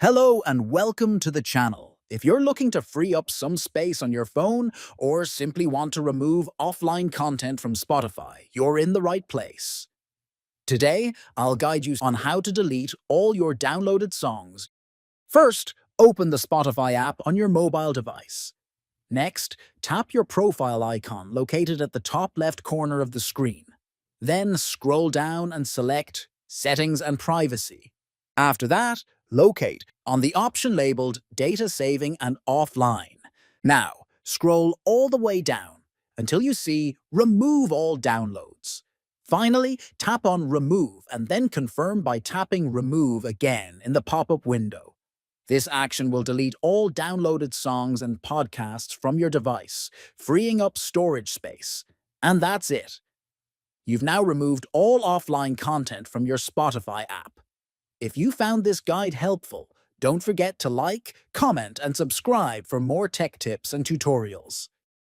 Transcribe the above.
Hello and welcome to the channel. If you're looking to free up some space on your phone or simply want to remove offline content from Spotify, you're in the right place. Today, I'll guide you on how to delete all your downloaded songs. First, open the Spotify app on your mobile device. Next, tap your profile icon located at the top left corner of the screen. Then scroll down and select Settings and Privacy. After that, locate on the option labeled Data Saving and Offline. Now, scroll all the way down until you see Remove All Downloads. Finally, tap on Remove and then confirm by tapping Remove again in the pop-up window. This action will delete all downloaded songs and podcasts from your device, freeing up storage space. And that's it. You've now removed all offline content from your Spotify app. If you found this guide helpful, don't forget to like, comment, and subscribe for more tech tips and tutorials.